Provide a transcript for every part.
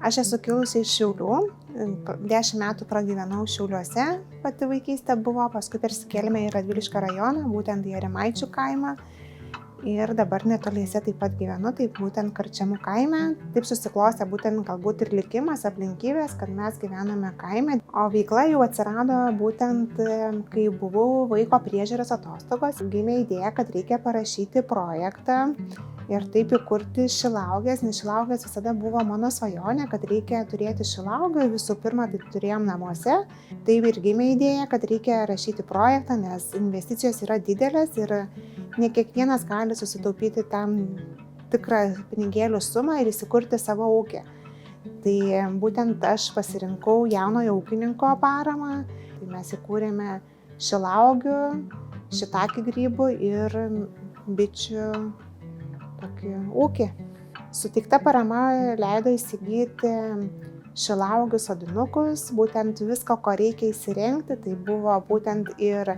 Aš esu kilusi iš Šiaulių, 10 metų pragyvenau Šiauliuose, pati vaikystė buvo, paskui persikėlėme į Radviliškio rajoną, būtent į Arimaičių kaimą. Ir dabar netoliese taip pat gyvenu, tai būtent Karčemų kaime. Taip susiklostė būtent galbūt ir likimas, aplinkybės, kad mes gyvename kaime. O veikla jau atsirado būtent, kai buvau vaiko priežiūros atostogos. Gimė idėja, kad reikia parašyti projektą ir taip įkurti šilauoges, nes šilauogės visada buvo mano svajonė, kad reikia turėti šilauogių. Visų pirma, tai turėjom namuose. Taip ir gimė idėja, kad reikia rašyti projektą, nes investicijos yra didelės ir ne kiekvienas gali susitaupyti tam tikrą pinigėlių sumą ir įsikurti savo ūkį. Tai būtent aš pasirinkau jaunojo ūkininko paramą. Tai mes įkūrėme šilauogių, šitakį grybų ir bičių tokį ūkį. Suteikta parama leido įsigyti šilauogių sodinukus, būtent visko, ko reikia įsirengti. Tai buvo būtent ir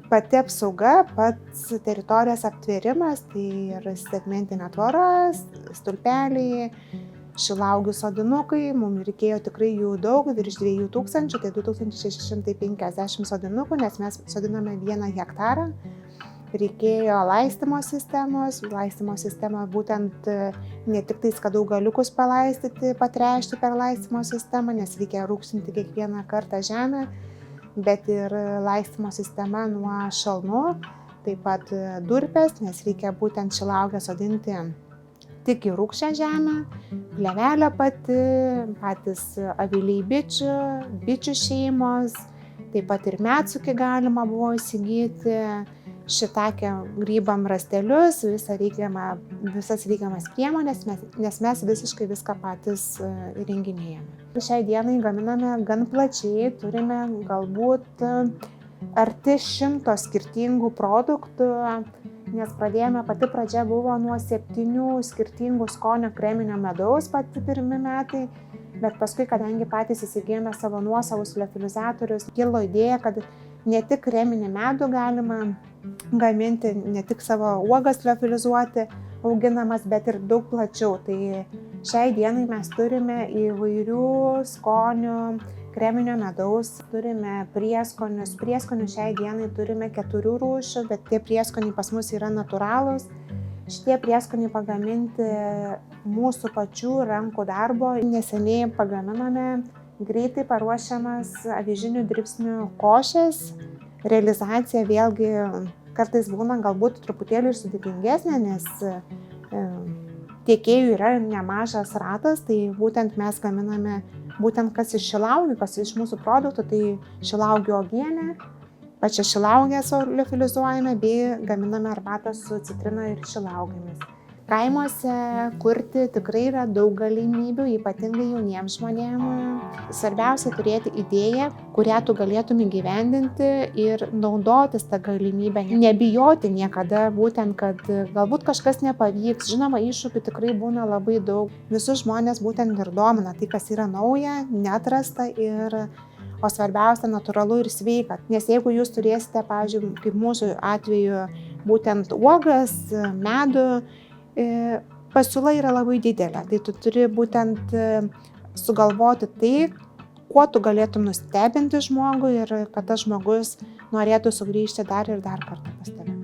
pati apsauga, pats teritorijos aptvėrimas, tai ir segmentinė tvora, stulpeliai, šilauogių sodinukai. Mums reikėjo tikrai jų daug, virš 2000, tai 2650 sodinukų, nes mes sodiname 1 hektarą. Reikėjo laistymo sistemos. Laistymo sistema būtent ne tik tais, kad augaliukus palaistyti, patręšti per laistymo sistemą, nes reikia rūksinti kiekvieną kartą žemę, bet ir laistymo sistema nuo šalnų, taip pat durpės, nes reikia būtent šilauogę sodinti tik į rūgščią žemę, plėvelė pati, patys aviliai bičių šeimos, taip pat ir medsukį galima buvo įsigyti, šitakę grybam rastelius, visas reikiamas priemonės, nes mes visiškai viską patys įrenginėjame. Šiai dienai gaminame gan plačiai, turime galbūt arti 100 skirtingų produktų, nes pati pradžia buvo nuo 7 skirtingų skonio kreminio medaus pati pirmi metai, bet paskui, kadangi patys įsigijome savo nuosavus liofilizatorius, kilo idėja, kad ne tik kreminį medų galima gaminti, ne tik savo uogas liofilizuoti auginamas, bet ir daug plačiau. Tai šiai dienai mes turime įvairių skonių kreminio medaus, turime prieskonius. Prieskonių šiai dienai turime 4 rūšių, bet tie prieskoniai pas mus yra natūralūs. Šitie prieskoniai pagaminti mūsų pačių rankų darbo. Neseniai pagaminome greitai paruošiamas avižinių dribsnių košės. Realizacija vėlgi kartais būna galbūt truputėlį ir sudėtingesnė, nes tiekėjų yra nemažas ratas, tai būtent mes gaminame būtent kas iš šilauogių, kas iš mūsų produktų, tai šilauogių uogienę, pačią šilauogę liofilizuojame bei gaminame arbatą su citrina ir šilauogėmis. Kaimuose kurti tikrai yra daug galimybių, ypatingai jauniems žmonėms. Svarbiausia turėti idėją, kurią tu galėtum įgyvendinti ir naudotis tą galimybę. Nebijoti niekada, būtent, kad galbūt kažkas nepavyks. Žinoma, iššūkių tikrai būna labai daug. Visus žmonės būtent ir domina tai, kas yra nauja, neatrasta o svarbiausia natūralu ir sveika. Nes jeigu jūs turėsite, pavyzdžiui, kaip mūsų atveju, būtent uogas, medų, pasiūla yra labai didelė, tai tu turi būtent sugalvoti tai, kuo tu galėtum nustebinti žmogų ir kad tas žmogus norėtų sugrįžti dar ir dar kartą pas tave.